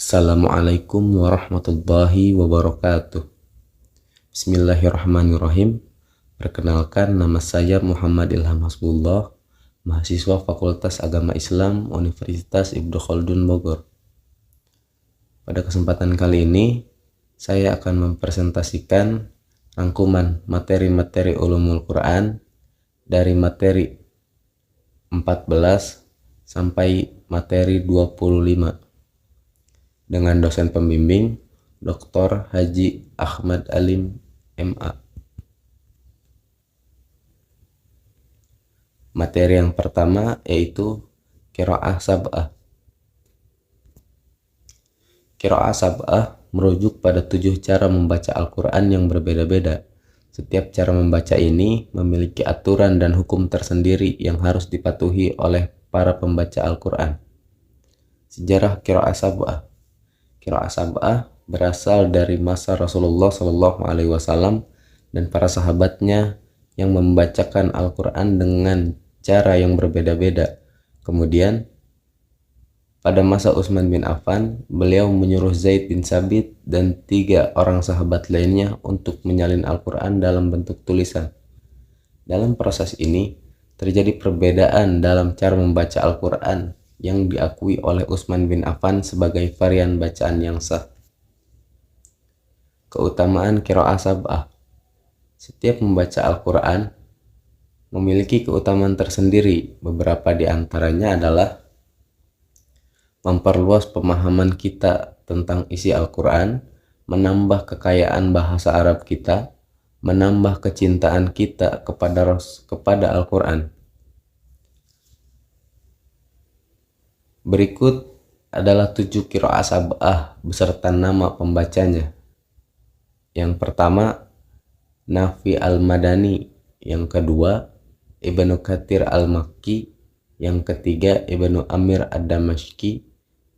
Assalamualaikum warahmatullahi wabarakatuh. Bismillahirrahmanirrahim. Perkenalkan, nama saya Muhammad Ilham Hasbullah, mahasiswa Fakultas Agama Islam Universitas Ibnu Khaldun Bogor. Pada kesempatan kali ini, saya akan mempresentasikan rangkuman materi-materi ulumul Quran dari materi 14 sampai materi 25 dengan dosen pembimbing Dr. Haji Ahmad Alim MA. Materi yang pertama yaitu Qiraah Sab'ah. Qiraah Sab'ah merujuk pada 7 cara membaca Al-Quran yang berbeda-beda. Setiap cara membaca ini memiliki aturan dan hukum tersendiri yang harus dipatuhi oleh para pembaca Al-Quran. Sejarah Qiraah Sab'ah. Qiraah Sab'ah berasal dari masa Rasulullah SAW dan para sahabatnya yang membacakan Al-Quran dengan cara yang berbeda-beda. Kemudian, pada masa Utsman bin Affan, beliau menyuruh Zaid bin Sabit dan 3 orang sahabat lainnya untuk menyalin Al-Quran dalam bentuk tulisan. Dalam proses ini, terjadi perbedaan dalam cara membaca Al-Quran yang diakui oleh Utsman bin Affan sebagai varian bacaan yang sah. Keutamaan Qiraah Sab'ah. Setiap membaca Al-Quran memiliki keutamaan tersendiri. Beberapa di antaranya adalah memperluas pemahaman kita tentang isi Al-Quran, menambah kekayaan bahasa Arab kita, menambah kecintaan kita kepada Al-Quran. Berikut adalah 7 qiraah sab'ah beserta nama pembacanya. Yang pertama, Nafi al-Madani. Yang kedua, Ibnu Katsir al-Makki. Yang ketiga, Ibnu Amir ad-Damashqi.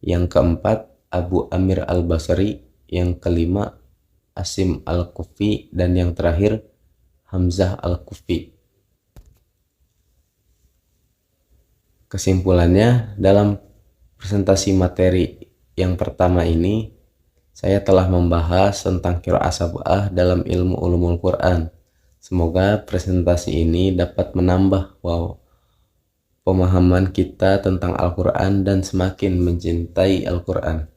Yang keempat, Abu Amir al-Basri. Yang kelima, Asim al-Kufi. Dan yang terakhir, Hamzah al-Kufi. Kesimpulannya, dalam presentasi materi yang pertama ini, saya telah membahas tentang qiraah sab'ah dalam ilmu ulumul Quran. Semoga presentasi ini dapat menambah pemahaman kita tentang Al-Quran dan semakin mencintai Al-Quran.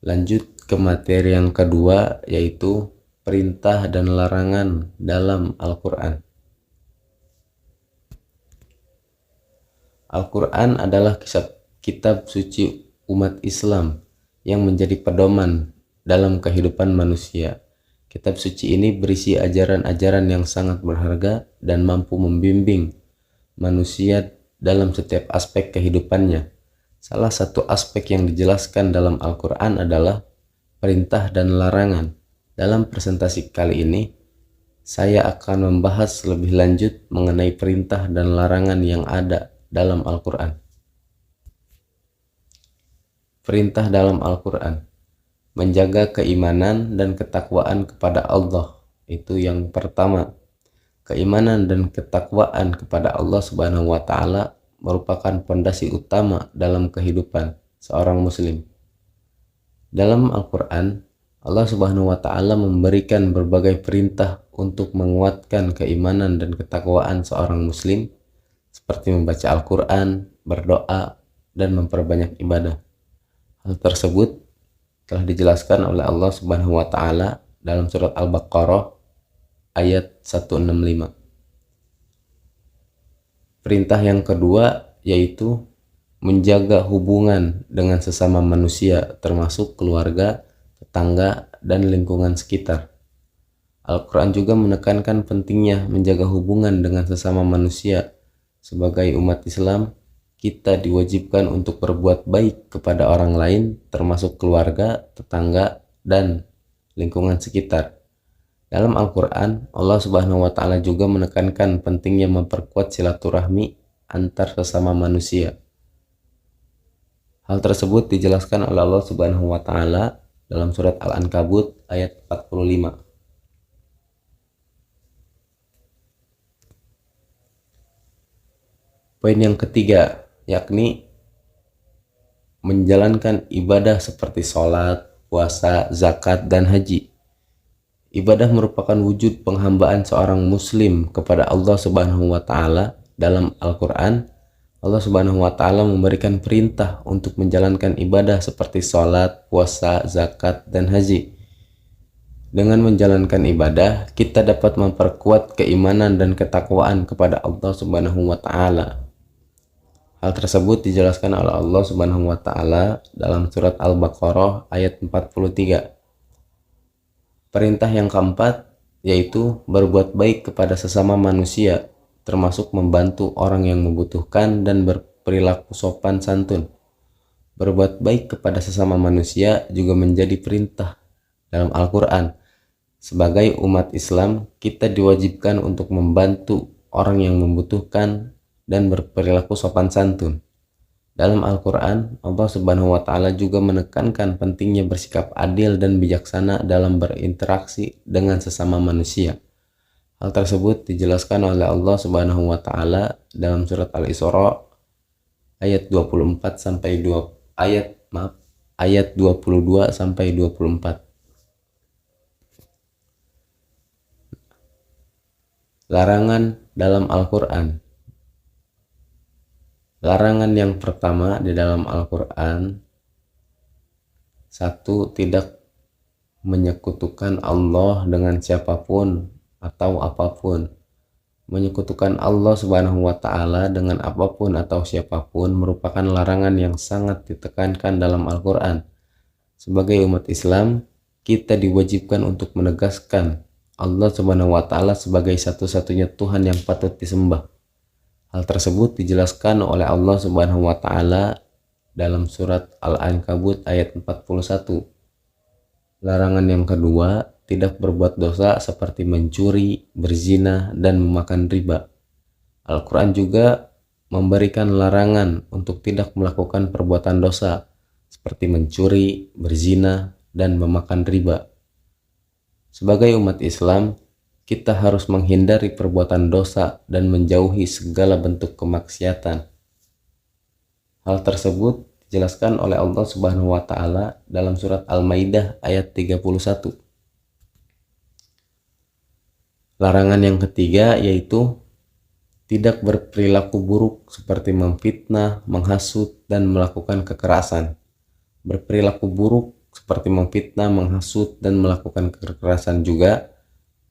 Lanjut ke materi yang kedua, yaitu perintah dan larangan dalam Al-Quran. Al-Quran adalah kitab suci umat Islam yang menjadi pedoman dalam kehidupan manusia. Kitab suci ini berisi ajaran-ajaran yang sangat berharga dan mampu membimbing manusia dalam setiap aspek kehidupannya. Salah satu aspek yang dijelaskan dalam Al-Quran adalah perintah dan larangan. Dalam presentasi kali ini, saya akan membahas lebih lanjut mengenai perintah dan larangan yang ada dalam Al-Quran. Perintah dalam Al-Quran: menjaga keimanan dan ketakwaan kepada Allah. Itu yang pertama. Keimanan dan ketakwaan kepada Allah Subhanahu wa Ta'ala merupakan fondasi utama dalam kehidupan seorang muslim. Dalam Al-Quran, Allah Subhanahu wa Ta'ala memberikan berbagai perintah untuk menguatkan keimanan dan ketakwaan seorang muslim, seperti membaca Al-Quran, berdoa, dan memperbanyak ibadah. Hal tersebut telah dijelaskan oleh Allah Subhanahu wa Ta'ala dalam surat Al-Baqarah ayat 165. Perintah yang kedua yaitu menjaga hubungan dengan sesama manusia, termasuk keluarga, tetangga, dan lingkungan sekitar. Al-Quran juga menekankan pentingnya menjaga hubungan dengan sesama manusia. Sebagai umat Islam, kita diwajibkan untuk berbuat baik kepada orang lain, termasuk keluarga, tetangga, dan lingkungan sekitar. Dalam Al-Quran, Allah Subhanahu wa Ta'ala juga menekankan pentingnya memperkuat silaturahmi antar sesama manusia. Hal tersebut dijelaskan oleh Allah Subhanahu wa Ta'ala dalam surat Al-Ankabut ayat 45. Poin yang ketiga, yakni menjalankan ibadah seperti sholat, puasa, zakat, dan haji. Ibadah merupakan wujud penghambaan seorang muslim kepada Allah Subhanahu wa taala. Dalam Al-Qur'an, Allah Subhanahu wa taala memberikan perintah untuk menjalankan ibadah seperti sholat, puasa, zakat, dan haji. Dengan menjalankan ibadah, kita dapat memperkuat keimanan dan ketakwaan kepada Allah Subhanahu wa taala. Hal tersebut dijelaskan oleh Allah Subhanahu wa taala dalam surat Al-Baqarah ayat 43. Perintah yang keempat yaitu berbuat baik kepada sesama manusia, termasuk membantu orang yang membutuhkan dan berperilaku sopan santun. Berbuat baik kepada sesama manusia juga menjadi perintah dalam Al-Quran. Sebagai umat Islam, kita diwajibkan untuk membantu orang yang membutuhkan dan berperilaku sopan santun. Dalam Al-Quran, Allah Subhanahu wa taala juga menekankan pentingnya bersikap adil dan bijaksana dalam berinteraksi dengan sesama manusia. Hal tersebut dijelaskan oleh Allah Subhanahu wa taala dalam surat Al-Isra ayat 24 sampai ayat 22 sampai 24. Larangan dalam Al-Quran. Larangan yang pertama di dalam Al-Quran, 1. Tidak menyekutukan Allah dengan siapapun atau apapun. Menyekutukan Allah Subhanahu wa taala dengan apapun atau siapapun merupakan larangan yang sangat ditekankan dalam Al-Quran. Sebagai umat Islam, kita diwajibkan untuk menegaskan Allah Subhanahu wa taala sebagai satu-satunya Tuhan yang patut disembah. Hal tersebut dijelaskan oleh Allah Subhanahu wa taala dalam surat Al-Ankabut ayat 41. Larangan yang kedua, tidak berbuat dosa seperti mencuri, berzina, dan memakan riba. Al-Quran juga memberikan larangan untuk tidak melakukan perbuatan dosa seperti mencuri, berzina, dan memakan riba. Sebagai umat Islam, kita harus menghindari perbuatan dosa dan menjauhi segala bentuk kemaksiatan. Hal tersebut dijelaskan oleh Allah Subhanahu wa taala dalam surat Al-Maidah ayat 31. Larangan yang ketiga yaitu tidak berperilaku buruk seperti memfitnah, menghasut, dan melakukan kekerasan. Berperilaku buruk seperti memfitnah, menghasut, dan melakukan kekerasan juga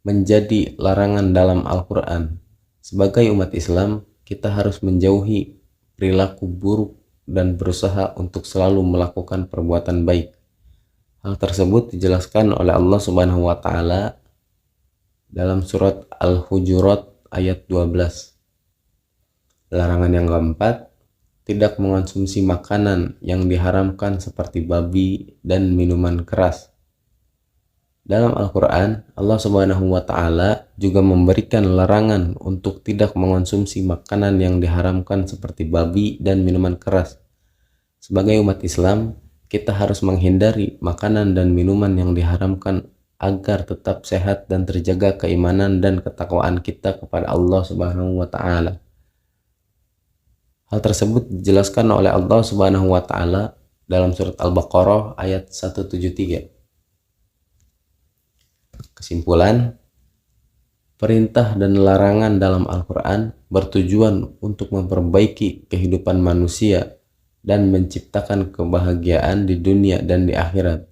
menjadi larangan dalam Al-Quran. Sebagai umat Islam, kita harus menjauhi perilaku buruk dan berusaha untuk selalu melakukan perbuatan baik. Hal tersebut dijelaskan oleh Allah Subhanahu wa taala dalam surat Al-Hujurat ayat 12. Larangan yang keempat, tidak mengonsumsi makanan yang diharamkan seperti babi dan minuman keras. Dalam Al-Quran, Allah Subhanahu wa taala juga memberikan larangan untuk tidak mengonsumsi makanan yang diharamkan seperti babi dan minuman keras. Sebagai umat Islam, kita harus menghindari makanan dan minuman yang diharamkan agar tetap sehat dan terjaga keimanan dan ketakwaan kita kepada Allah Subhanahu wa taala. Hal tersebut dijelaskan oleh Allah Subhanahu wa taala dalam surat Al-Baqarah ayat 173. Kesimpulan, perintah dan larangan dalam Al-Quran bertujuan untuk memperbaiki kehidupan manusia dan menciptakan kebahagiaan di dunia dan di akhirat.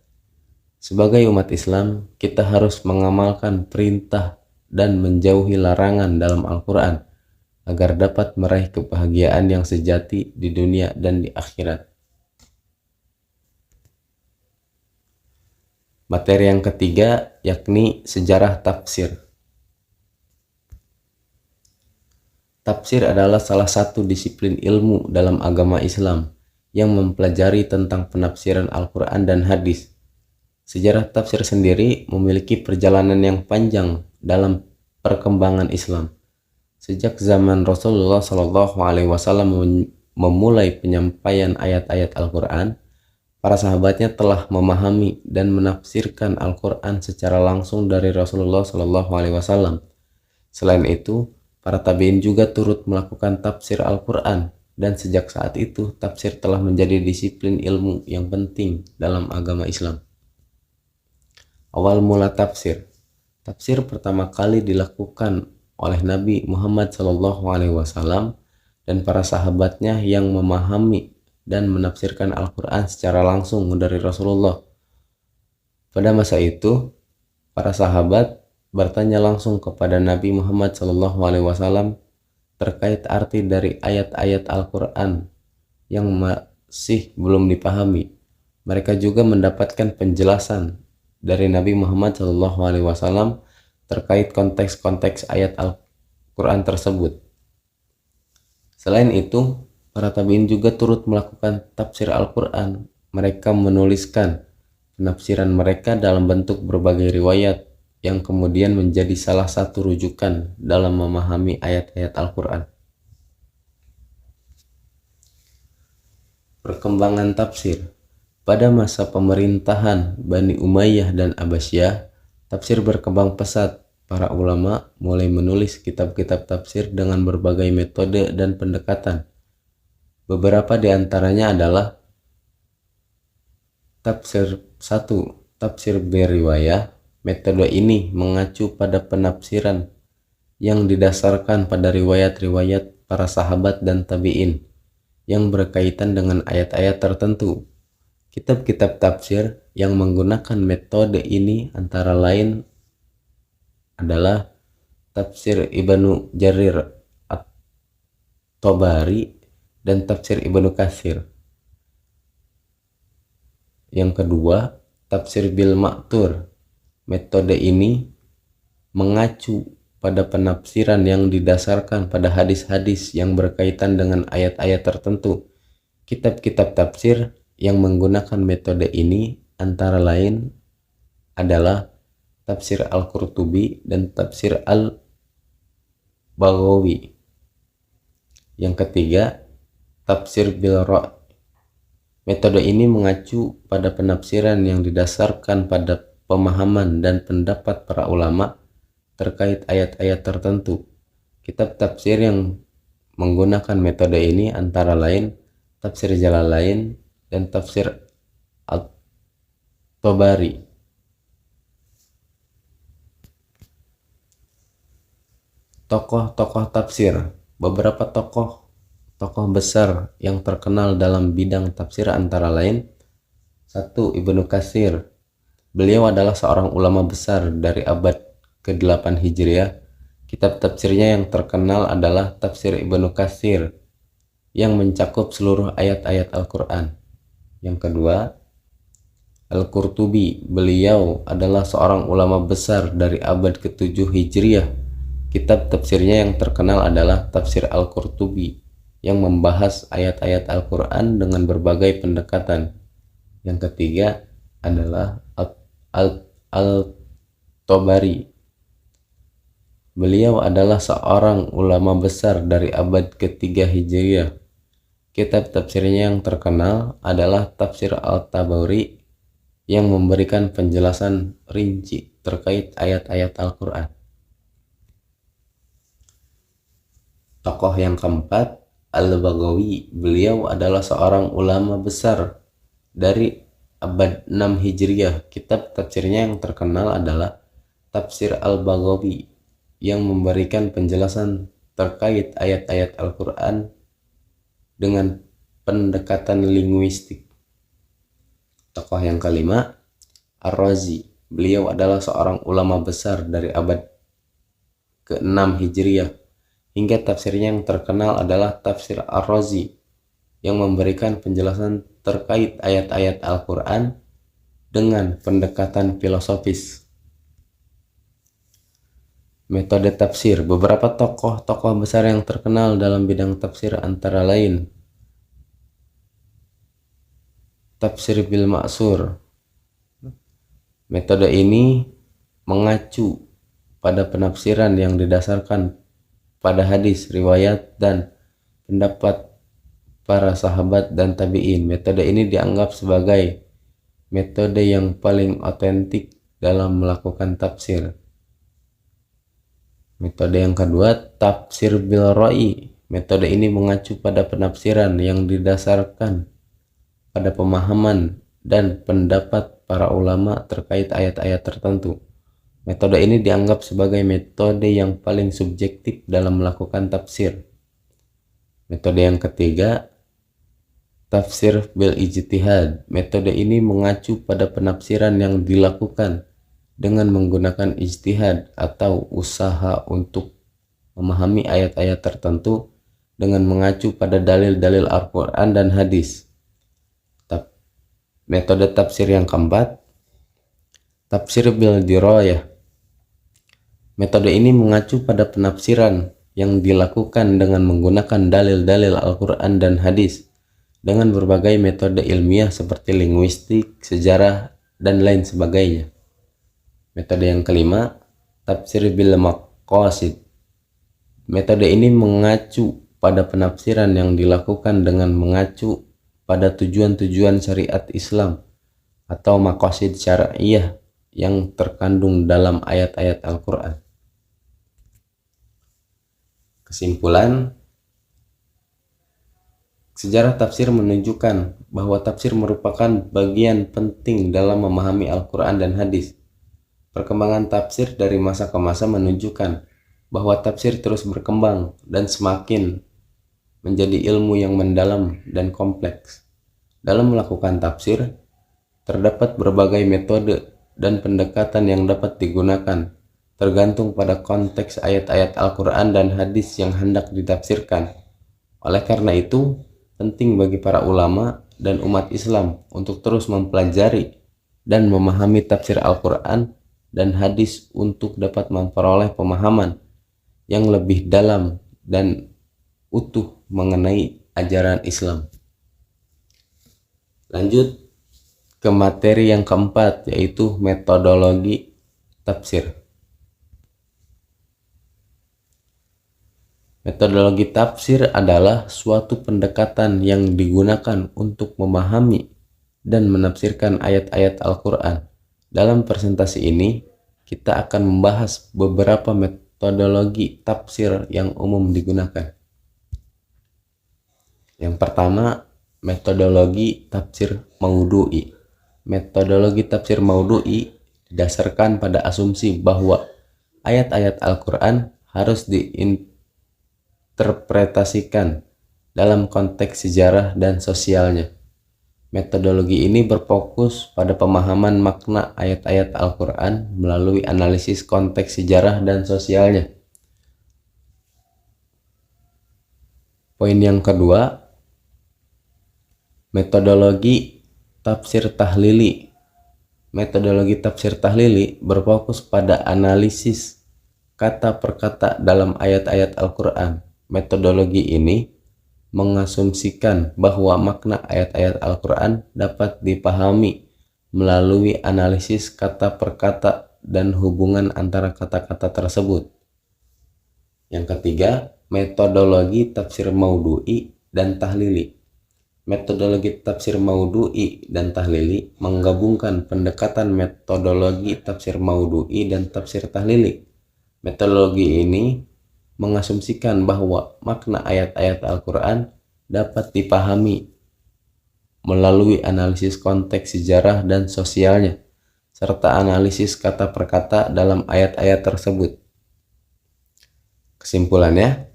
Sebagai umat Islam, kita harus mengamalkan perintah dan menjauhi larangan dalam Al-Quran agar dapat meraih kebahagiaan yang sejati di dunia dan di akhirat. Materi yang ketiga yakni sejarah tafsir. Tafsir adalah salah satu disiplin ilmu dalam agama Islam yang mempelajari tentang penafsiran Al-Quran dan hadis. Sejarah tafsir sendiri memiliki perjalanan yang panjang dalam perkembangan Islam. Sejak zaman Rasulullah SAW memulai penyampaian ayat-ayat Al-Quran, para sahabatnya telah memahami dan menafsirkan Al-Quran secara langsung dari Rasulullah SAW. Selain itu, para tabi'in juga turut melakukan tafsir Al-Quran dan sejak saat itu tafsir telah menjadi disiplin ilmu yang penting dalam agama Islam. Awal mula tafsir. Tafsir pertama kali dilakukan oleh Nabi Muhammad SAW dan para sahabatnya yang memahami dan menafsirkan Al-Quran secara langsung dari Rasulullah. Pada masa itu, para sahabat bertanya langsung kepada Nabi Muhammad SAW terkait arti dari ayat-ayat Al-Quran yang masih belum dipahami. Mereka juga mendapatkan penjelasan dari Nabi Muhammad SAW terkait konteks-konteks ayat Al-Quran tersebut. Selain itu, para tabi'in juga turut melakukan tafsir Al-Quran. Mereka menuliskan penafsiran mereka dalam bentuk berbagai riwayat yang kemudian menjadi salah satu rujukan dalam memahami ayat-ayat Al-Quran. Perkembangan tafsir. Pada masa pemerintahan Bani Umayyah dan Abbasiyah, tafsir berkembang pesat. Para ulama mulai menulis kitab-kitab tafsir dengan berbagai metode dan pendekatan. Beberapa di antaranya adalah Tafsir 1. Tafsir beriwayah. Metode ini mengacu pada penafsiran yang didasarkan pada riwayat-riwayat para sahabat dan tabi'in yang berkaitan dengan ayat-ayat tertentu. Kitab-kitab tafsir yang menggunakan metode ini antara lain adalah Tafsir Ibnu Jarir At-Tabari dan Tafsir Ibnu Katsir. Yang kedua, Tafsir Bil Ma'thur. Metode ini mengacu pada penafsiran yang didasarkan pada hadis-hadis yang berkaitan dengan ayat-ayat tertentu. Kitab-kitab tafsir yang menggunakan metode ini antara lain adalah Tafsir Al-Qurtubi dan Tafsir Al-Baghawi. Yang ketiga, Tafsir Bil Ra'. Metode ini mengacu pada penafsiran yang didasarkan pada pemahaman dan pendapat para ulama terkait ayat-ayat tertentu. Kitab tafsir yang menggunakan metode ini antara lain Tafsir Jalalain dan Tafsir At-Tabari. Tokoh-tokoh tafsir. Beberapa tokoh besar yang terkenal dalam bidang tafsir antara lain 1. Ibnu Katsir. Beliau adalah seorang ulama besar dari abad ke-8 Hijriah. Kitab tafsirnya yang terkenal adalah Tafsir Ibnu Katsir yang mencakup seluruh ayat-ayat Al-Quran. Yang kedua, Al-Qurtubi. Beliau adalah seorang ulama besar dari abad ke-7 Hijriah. Kitab tafsirnya yang terkenal adalah Tafsir Al-Qurtubi yang membahas ayat-ayat Al-Quran dengan berbagai pendekatan. Yang ketiga adalah Al-Tabari. Beliau adalah seorang ulama besar dari abad ke-3 Hijriah. Kitab tafsirnya yang terkenal adalah Tafsir Al-Tabari yang memberikan penjelasan rinci terkait ayat-ayat Al-Quran. Tokoh yang keempat, Al-Baghawi. Beliau adalah seorang ulama besar dari abad 6 Hijriah. Kitab tafsirnya yang terkenal adalah Tafsir Al-Baghawi yang memberikan penjelasan terkait ayat-ayat Al-Quran dengan pendekatan linguistik. Tokoh yang kelima, Ar-Razi. Beliau adalah seorang ulama besar dari abad ke-6 Hijriah. Hingga tafsirnya yang terkenal adalah Tafsir Ar-Razi yang memberikan penjelasan terkait ayat-ayat Al-Quran dengan pendekatan filosofis. Metode tafsir. Beberapa tokoh besar yang terkenal dalam bidang tafsir antara lain Tafsir Bil Ma'thur. Metode ini mengacu pada penafsiran yang didasarkan pada hadis, riwayat, dan pendapat para sahabat dan tabi'in. Metode ini dianggap sebagai metode yang paling otentik dalam melakukan tafsir. Metode yang kedua, Tafsir Bil Ra'i. Metode ini mengacu pada penafsiran yang didasarkan pada pemahaman dan pendapat para ulama terkait ayat-ayat tertentu. Metode ini dianggap sebagai metode yang paling subjektif dalam melakukan tafsir. Metode yang ketiga, tafsir bil ijtihad. Metode ini mengacu pada penafsiran yang dilakukan dengan menggunakan ijtihad atau usaha untuk memahami ayat-ayat tertentu dengan mengacu pada dalil-dalil Al-Quran dan hadis. Metode tafsir yang keempat, tafsir bil dirayah. Metode ini mengacu pada penafsiran yang dilakukan dengan menggunakan dalil-dalil Al-Quran dan hadis dengan berbagai metode ilmiah seperti linguistik, sejarah, dan lain sebagainya. Metode yang kelima, tafsir bil maqasid. Metode ini mengacu pada penafsiran yang dilakukan dengan mengacu pada tujuan-tujuan syariat Islam atau maqasid syariah yang terkandung dalam ayat-ayat Al-Quran. Kesimpulan, sejarah tafsir menunjukkan bahwa tafsir merupakan bagian penting dalam memahami Al-Quran dan hadis. Perkembangan tafsir dari masa ke masa menunjukkan bahwa tafsir terus berkembang dan semakin menjadi ilmu yang mendalam dan kompleks. Dalam melakukan tafsir, terdapat berbagai metode dan pendekatan yang dapat digunakan, tergantung pada konteks ayat-ayat Al-Quran dan hadis yang hendak ditafsirkan. Oleh karena itu, penting bagi para ulama dan umat Islam untuk terus mempelajari dan memahami tafsir Al-Quran dan hadis untuk dapat memperoleh pemahaman yang lebih dalam dan utuh mengenai ajaran Islam. Lanjut ke materi yang keempat, yaitu metodologi tafsir. Metodologi tafsir adalah suatu pendekatan yang digunakan untuk memahami dan menafsirkan ayat-ayat Al-Quran. Dalam presentasi ini, kita akan membahas beberapa metodologi tafsir yang umum digunakan. Yang pertama, metodologi tafsir maudhu'i. Metodologi tafsir maudhu'i didasarkan pada asumsi bahwa ayat-ayat Al-Quran harus diinterpretasikan dalam konteks sejarah dan sosialnya. Metodologi ini berfokus pada pemahaman makna ayat-ayat Al-Quran melalui analisis konteks sejarah dan sosialnya. Poin yang kedua, metodologi tafsir tahlili. Metodologi tafsir tahlili berfokus pada analisis kata per kata dalam ayat-ayat Al-Quran. Metodologi ini mengasumsikan bahwa makna ayat-ayat Al-Quran dapat dipahami melalui analisis kata per kata dan hubungan antara kata-kata tersebut. Yang ketiga, metodologi tafsir maudhu'i dan tahlili. Metodologi tafsir maudhu'i dan tahlili menggabungkan pendekatan metodologi tafsir maudhu'i dan tafsir tahlili. Metodologi ini mengasumsikan bahwa makna ayat-ayat Al-Quran dapat dipahami melalui analisis konteks sejarah dan sosialnya, serta analisis kata per kata dalam ayat-ayat tersebut. Kesimpulannya,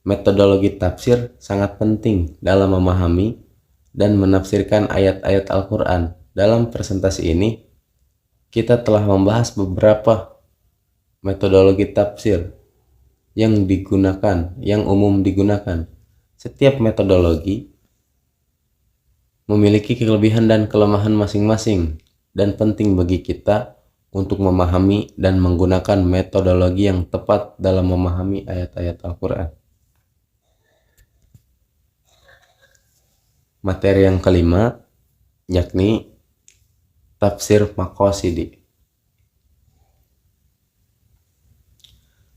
metodologi tafsir sangat penting dalam memahami dan menafsirkan ayat-ayat Al-Quran. Dalam presentasi ini, kita telah membahas beberapa metodologi tafsir yang umum digunakan. Setiap metodologi memiliki kelebihan dan kelemahan masing-masing, dan penting bagi kita untuk memahami dan menggunakan metodologi yang tepat dalam memahami ayat-ayat Al-Quran. Materi yang kelima, yakni tafsir maqasidi.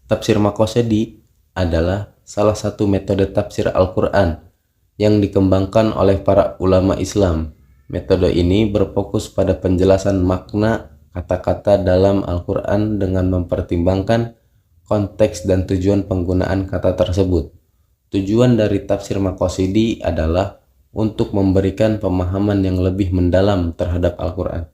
Tafsir maqasidi adalah salah satu metode tafsir Al-Quran yang dikembangkan oleh para ulama Islam. Metode ini berfokus pada penjelasan makna kata-kata dalam Al-Quran dengan mempertimbangkan konteks dan tujuan penggunaan kata tersebut. Tujuan dari tafsir maqasidi adalah untuk memberikan pemahaman yang lebih mendalam terhadap Al-Quran.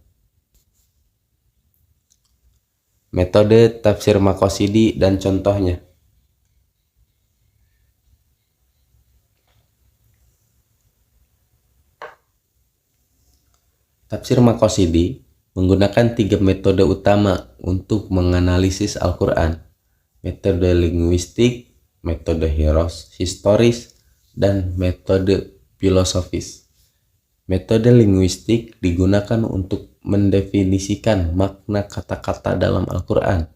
Metode tafsir maqasidi dan contohnya. Tafsir maqasidi menggunakan 3 metode utama untuk menganalisis Al-Quran: metode linguistik, metode historis, dan metode filosofis. Metode linguistik digunakan untuk mendefinisikan makna kata-kata dalam Al-Quran.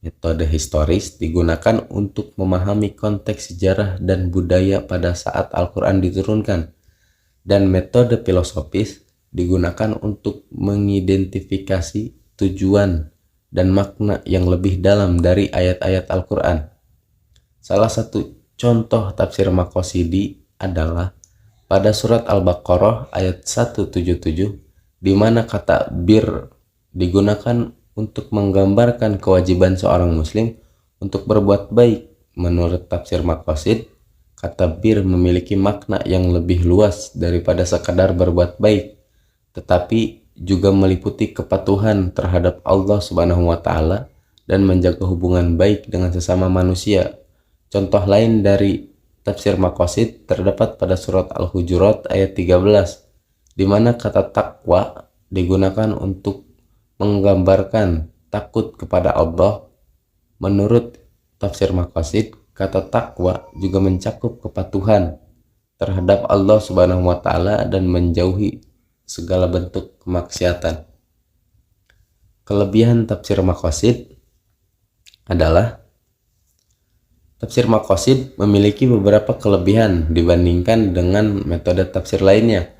Metode historis digunakan untuk memahami konteks sejarah dan budaya pada saat Al-Quran diturunkan. Dan metode filosofis digunakan untuk mengidentifikasi tujuan dan makna yang lebih dalam dari ayat-ayat Al-Quran. Salah satu contoh tafsir maqasidi adalah pada surat Al-Baqarah ayat 177, di mana kata bir digunakan untuk menggambarkan kewajiban seorang muslim untuk berbuat baik. Menurut tafsir maqasid, kata bir memiliki makna yang lebih luas daripada sekadar berbuat baik, tetapi juga meliputi kepatuhan terhadap Allah Subhanahu wa Ta'ala dan menjaga hubungan baik dengan sesama manusia. Contoh lain dari tafsir maqasid terdapat pada surat Al-Hujurat ayat 13, di mana kata takwa digunakan untuk menggambarkan takut kepada Allah. Menurut tafsir maqasid, kata takwa juga mencakup kepatuhan terhadap Allah Subhanahu wa Ta'ala dan menjauhi segala bentuk kemaksiatan. Kelebihan tafsir maqasid adalah tafsir maqasid memiliki beberapa kelebihan dibandingkan dengan metode tafsir lainnya.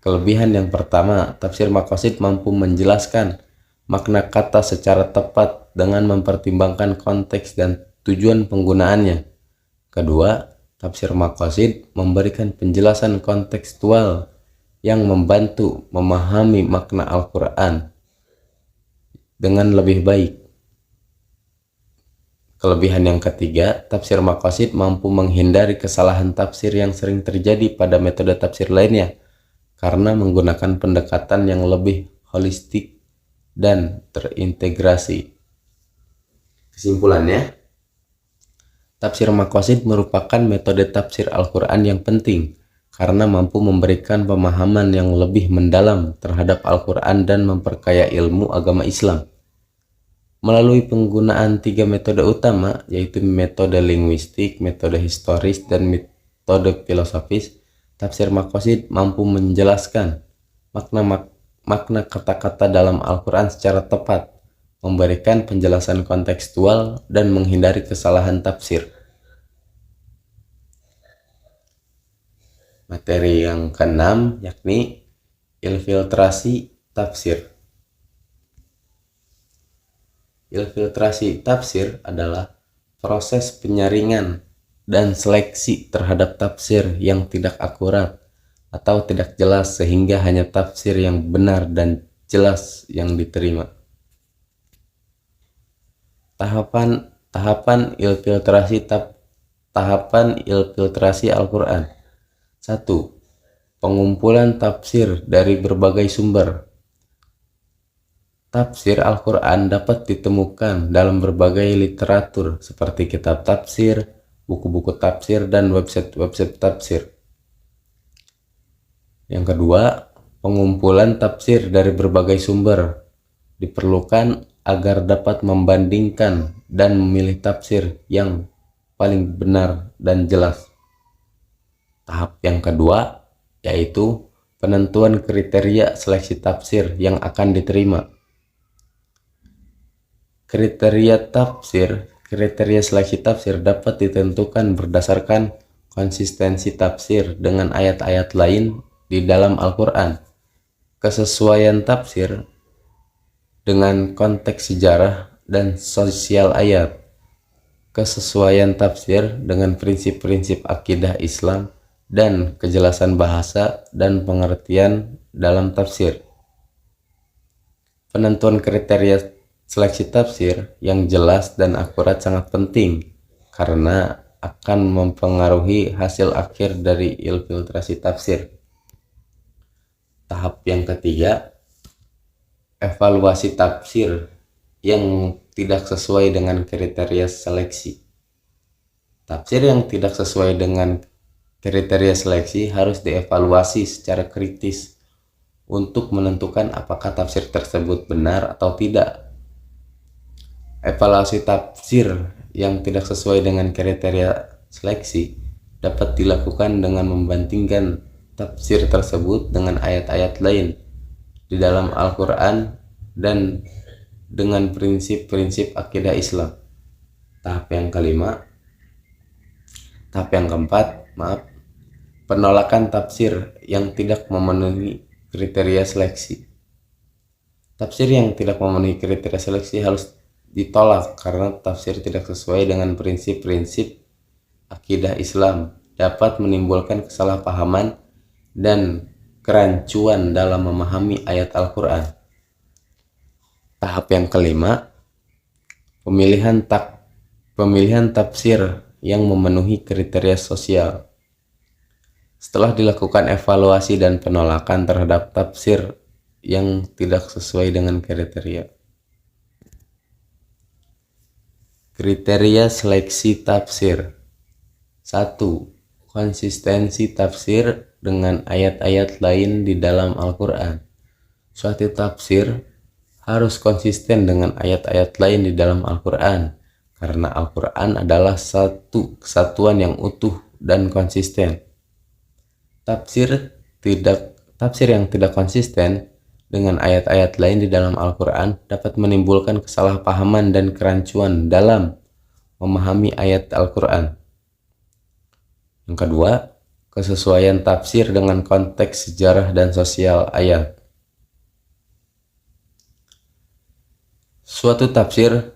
Kelebihan yang pertama, tafsir maqasid mampu menjelaskan makna kata secara tepat dengan mempertimbangkan konteks dan tujuan penggunaannya. Kedua, tafsir maqasid memberikan penjelasan kontekstual yang membantu memahami makna Al-Quran dengan lebih baik. Kelebihan yang ketiga, tafsir maqasid mampu menghindari kesalahan tafsir yang sering terjadi pada metode tafsir lainnya karena menggunakan pendekatan yang lebih holistik dan terintegrasi. Kesimpulannya, tafsir maqasid merupakan metode tafsir Al-Quran yang penting karena mampu memberikan pemahaman yang lebih mendalam terhadap Al-Quran dan memperkaya ilmu agama Islam. Melalui penggunaan 3 metode utama, yaitu metode linguistik, metode historis, dan metode filosofis, tafsir maqasid mampu menjelaskan makna kata-kata dalam Al-Quran secara tepat, memberikan penjelasan kontekstual, dan menghindari kesalahan tafsir. Materi yang keenam yakni infiltrasi tafsir. Infiltrasi tafsir adalah proses penyaringan dan seleksi terhadap tafsir yang tidak akurat atau tidak jelas sehingga hanya tafsir yang benar dan jelas yang diterima. Tahapan infiltrasi Al-Quran. 1. Pengumpulan tafsir dari berbagai sumber. Tafsir Al-Quran dapat ditemukan dalam berbagai literatur seperti kitab tafsir, buku-buku tafsir, dan website-website tafsir. Yang kedua, pengumpulan tafsir dari berbagai sumber diperlukan agar dapat membandingkan dan memilih tafsir yang paling benar dan jelas. Tahap yang kedua yaitu penentuan kriteria seleksi tafsir yang akan diterima. Kriteria seleksi tafsir dapat ditentukan berdasarkan konsistensi tafsir dengan ayat-ayat lain di dalam Al-Quran, kesesuaian tafsir dengan konteks sejarah dan sosial ayat, kesesuaian tafsir dengan prinsip-prinsip akidah Islam, dan kejelasan bahasa dan pengertian dalam tafsir. Penentuan kriteria Seleksi tafsir yang jelas dan akurat sangat penting karena akan mempengaruhi hasil akhir dari infiltrasi tafsir. Tahap yang ketiga, evaluasi tafsir yang tidak sesuai dengan kriteria seleksi. Tafsir yang tidak sesuai dengan kriteria seleksi harus dievaluasi secara kritis untuk menentukan apakah tafsir tersebut benar atau tidak. Evaluasi tafsir yang tidak sesuai dengan kriteria seleksi dapat dilakukan dengan membandingkan tafsir tersebut dengan ayat-ayat lain di dalam Al-Quran dan dengan prinsip-prinsip akidah Islam. Tahap yang keempat, penolakan tafsir yang tidak memenuhi kriteria seleksi. Tafsir yang tidak memenuhi kriteria seleksi harus ditolak karena tafsir tidak sesuai dengan prinsip-prinsip akidah Islam, dapat menimbulkan kesalahpahaman dan kerancuan dalam memahami ayat Al-Quran. Tahap yang kelima, pemilihan tafsir yang memenuhi kriteria sosial. Setelah dilakukan evaluasi dan penolakan terhadap tafsir yang tidak sesuai dengan kriteria. Kriteria seleksi tafsir. 1. Konsistensi tafsir dengan ayat-ayat lain di dalam Al-Quran. Suatu tafsir harus konsisten dengan ayat-ayat lain di dalam Al-Quran, karena Al-Quran adalah satu kesatuan yang utuh dan konsisten. Tafsir yang tidak konsisten dengan ayat-ayat lain di dalam Al-Quran dapat menimbulkan kesalahpahaman dan kerancuan dalam memahami ayat Al-Quran. Yang kedua, kesesuaian tafsir dengan konteks sejarah dan sosial ayat. Suatu tafsir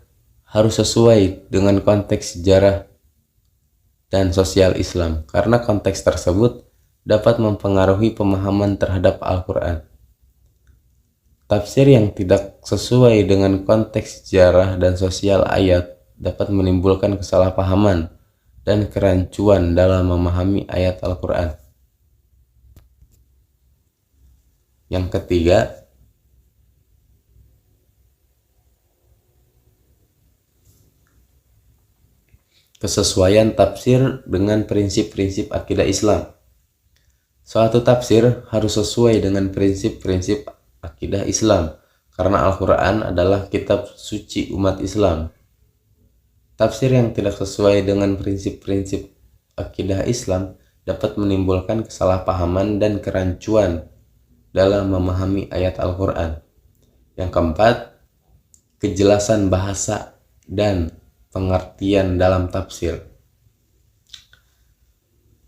harus sesuai dengan konteks sejarah dan sosial Islam, karena konteks tersebut dapat mempengaruhi pemahaman terhadap Al-Quran. Tafsir yang tidak sesuai dengan konteks sejarah dan sosial ayat dapat menimbulkan kesalahpahaman dan kerancuan dalam memahami ayat Al-Quran. Yang ketiga, kesesuaian tafsir dengan prinsip-prinsip akidah Islam. Suatu tafsir harus sesuai dengan prinsip-prinsip akidah Islam, karena Al-Quran adalah kitab suci umat Islam. Tafsir yang tidak sesuai dengan prinsip-prinsip akidah Islam dapat menimbulkan kesalahpahaman dan kerancuan dalam memahami ayat Al-Quran. Yang keempat, kejelasan bahasa dan pengertian dalam tafsir.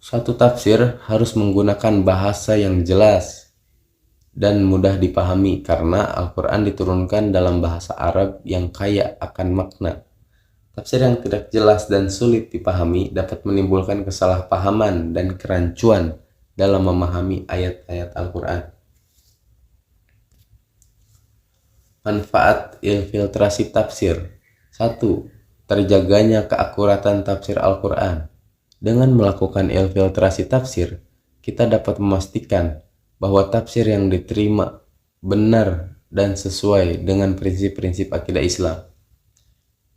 Suatu tafsir harus menggunakan bahasa yang jelas dan mudah dipahami karena Al-Quran diturunkan dalam bahasa Arab yang kaya akan makna. Tafsir yang tidak jelas dan sulit dipahami dapat menimbulkan kesalahpahaman dan kerancuan dalam memahami ayat-ayat Al-Quran. Manfaat infiltrasi tafsir. 1. Terjaganya keakuratan tafsir Al-Quran. Dengan melakukan infiltrasi tafsir, kita dapat memastikan bahwa tafsir yang diterima benar dan sesuai dengan prinsip-prinsip akidah Islam.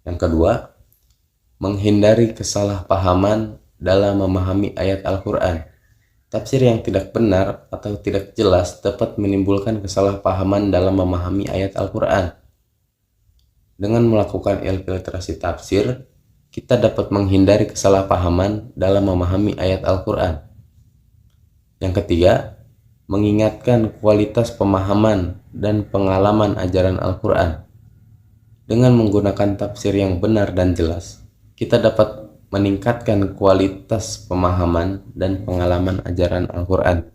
Yang kedua, menghindari kesalahpahaman dalam memahami ayat Al-Quran. Tafsir yang tidak benar atau tidak jelas dapat menimbulkan kesalahpahaman dalam memahami ayat Al-Quran. Dengan melakukan infiltrasi tafsir, kita dapat menghindari kesalahpahaman dalam memahami ayat Al-Quran. Yang ketiga, mengingatkan kualitas pemahaman dan pengalaman ajaran Al-Quran. Dengan menggunakan tafsir yang benar dan jelas, kita dapat meningkatkan kualitas pemahaman dan pengalaman ajaran Al-Quran.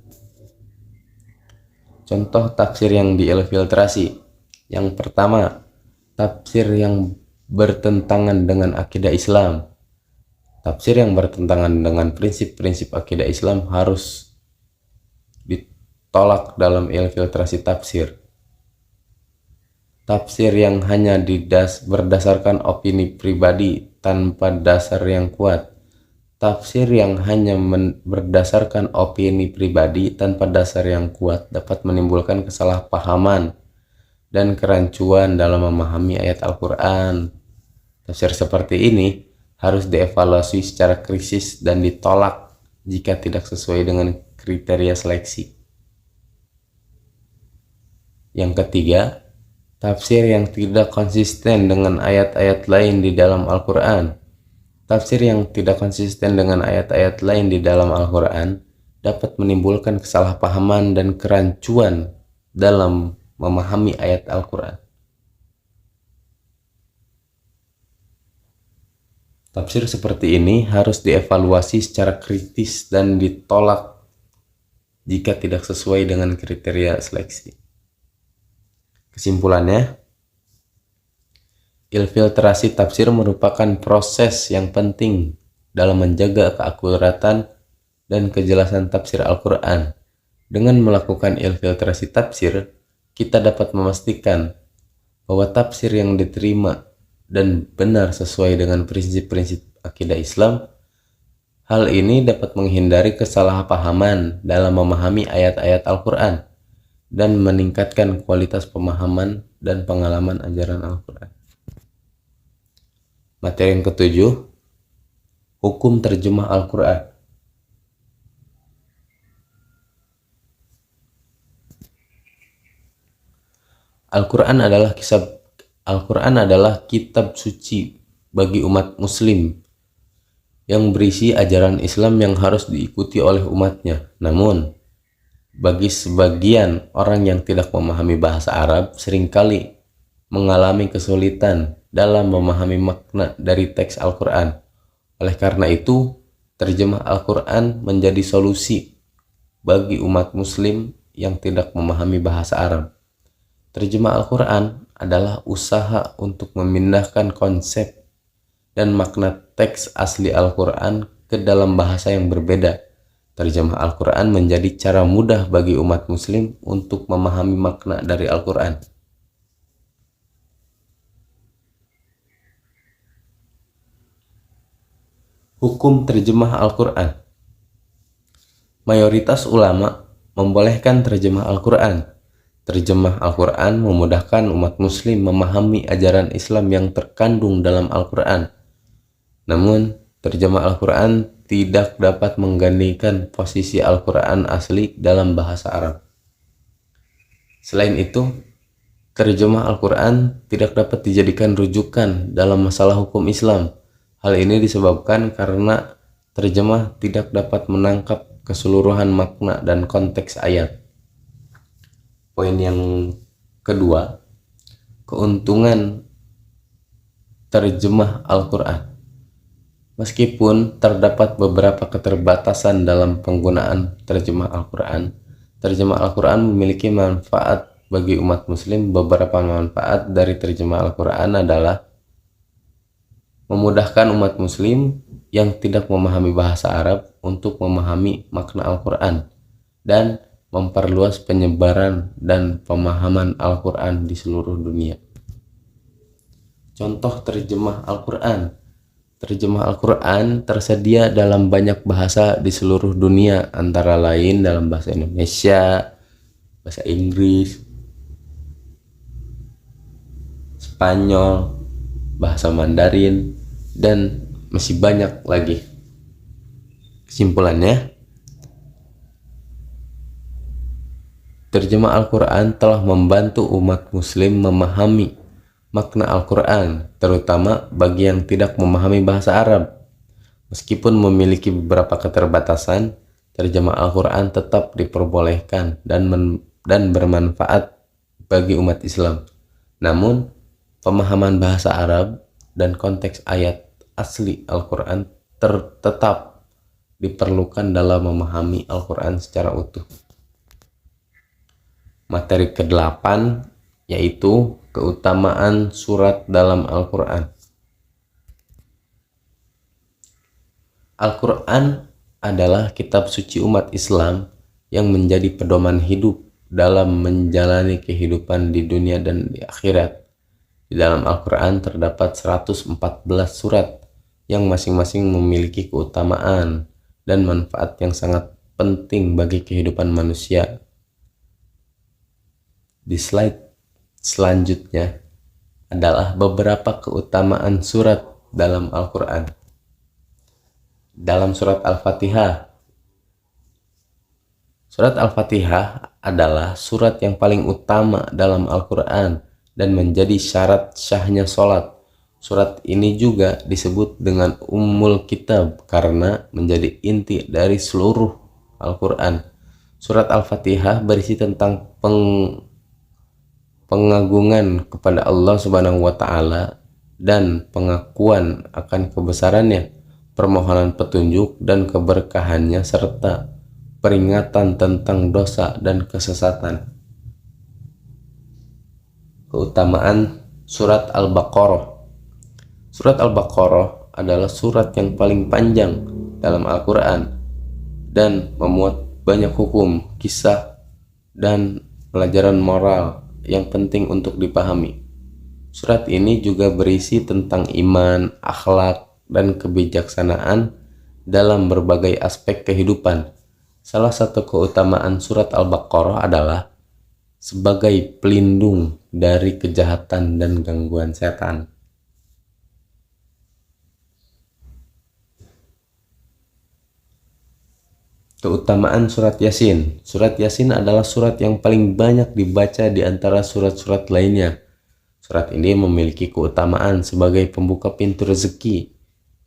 Contoh tafsir yang diinfiltrasi. Yang pertama, tafsir yang bertentangan dengan akidah Islam. Tafsir yang bertentangan dengan prinsip-prinsip akidah Islam harus ditolak dalam infiltrasi tafsir. Tafsir yang hanya berdasarkan opini pribadi tanpa dasar yang kuat. Tafsir yang hanya berdasarkan opini pribadi tanpa dasar yang kuat dapat menimbulkan kesalahpahaman dan kerancuan dalam memahami ayat Al-Quran. Tafsir seperti ini harus dievaluasi secara kritis dan ditolak jika tidak sesuai dengan kriteria seleksi. Yang ketiga, tafsir yang tidak konsisten dengan ayat-ayat lain di dalam Al-Quran. Tafsir yang tidak konsisten dengan ayat-ayat lain di dalam Al-Quran dapat menimbulkan kesalahpahaman dan kerancuan dalam memahami ayat Al-Quran. Tafsir seperti ini harus dievaluasi secara kritis dan ditolak jika tidak sesuai dengan kriteria seleksi. Kesimpulannya, infiltrasi tafsir merupakan proses yang penting dalam menjaga keakuratan dan kejelasan tafsir Al-Quran. Dengan melakukan infiltrasi tafsir, kita dapat memastikan bahwa tafsir yang diterima dan benar sesuai dengan prinsip-prinsip akidah Islam. Hal ini dapat menghindari kesalahpahaman dalam memahami ayat-ayat Al-Quran dan meningkatkan kualitas pemahaman dan pengalaman ajaran Al-Quran. Materi yang ketujuh, hukum terjemah Al-Quran. Al-Quran adalah kitab suci bagi umat muslim yang berisi ajaran Islam yang harus diikuti oleh umatnya. Namun, bagi sebagian orang yang tidak memahami bahasa Arab, seringkali mengalami kesulitan dalam memahami makna dari teks Al-Quran. Oleh karena itu, terjemah Al-Quran menjadi solusi bagi umat muslim yang tidak memahami bahasa Arab. Terjemah Al-Quran adalah usaha untuk memindahkan konsep dan makna teks asli Al-Quran ke dalam bahasa yang berbeda. Terjemah Al-Quran menjadi cara mudah bagi umat muslim untuk memahami makna dari Al-Quran. Hukum terjemah Al-Quran. Mayoritas ulama membolehkan terjemah Al-Quran. Terjemah Al-Quran memudahkan umat muslim memahami ajaran Islam yang terkandung dalam Al-Quran. Namun, terjemah Al-Quran tidak dapat menggantikan posisi Al-Quran asli dalam bahasa Arab. Selain itu, terjemah Al-Quran tidak dapat dijadikan rujukan dalam masalah hukum Islam. Hal ini disebabkan karena terjemah tidak dapat menangkap keseluruhan makna dan konteks ayat. Poin yang kedua, keuntungan terjemah Al-Quran. Meskipun terdapat beberapa keterbatasan dalam penggunaan terjemah Al-Quran, terjemah Al-Quran memiliki manfaat bagi umat muslim. Beberapa manfaat dari terjemah Al-Quran adalah memudahkan umat muslim yang tidak memahami bahasa Arab untuk memahami makna Al-Quran dan memperluas penyebaran dan pemahaman Al-Quran di seluruh dunia. Contoh terjemah Al-Quran. Terjemah Al-Quran tersedia dalam banyak bahasa di seluruh dunia, antara lain dalam bahasa Indonesia, bahasa Inggris, Spanyol, bahasa Mandarin, dan masih banyak lagi. Kesimpulannya, terjemah Al-Quran telah membantu umat muslim memahami makna Al-Quran, terutama bagi yang tidak memahami bahasa Arab. Meskipun memiliki beberapa keterbatasan, terjemah Al-Quran tetap diperbolehkan dan bermanfaat bagi umat Islam. Namun, pemahaman bahasa Arab dan konteks ayat asli Al-Quran tetap diperlukan dalam memahami Al-Quran secara utuh. Materi ke-8 yaitu keutamaan surat dalam Al-Quran. Al-Quran adalah kitab suci umat Islam yang menjadi pedoman hidup dalam menjalani kehidupan di dunia dan di akhirat. Di dalam Al-Quran terdapat 114 surat yang masing-masing memiliki keutamaan dan manfaat yang sangat penting bagi kehidupan manusia. Di slide selanjutnya adalah beberapa keutamaan surat dalam Al-Quran. Dalam surat Al-Fatihah, surat Al-Fatihah adalah surat yang paling utama dalam Al-Quran dan menjadi syarat syahnya sholat. Surat ini juga disebut dengan Ummul Kitab karena menjadi inti dari seluruh Al-Quran. Surat Al-Fatihah berisi tentang pengagungan kepada Allah Subhanahu wa Ta'ala dan pengakuan akan kebesarannya, permohonan petunjuk dan keberkahannya, serta peringatan tentang dosa dan kesesatan. Keutamaan surat Al-Baqarah. Surat Al-Baqarah adalah surat yang paling panjang dalam Al-Quran dan memuat banyak hukum, kisah, dan pelajaran moral yang penting untuk dipahami. Surat ini juga berisi tentang iman, akhlak, dan kebijaksanaan dalam berbagai aspek kehidupan. Salah satu keutamaan surat Al-Baqarah adalah sebagai pelindung dari kejahatan dan gangguan setan. Keutamaan surat Yasin. Surat Yasin adalah surat yang paling banyak dibaca di antara surat-surat lainnya. Surat ini memiliki keutamaan sebagai pembuka pintu rezeki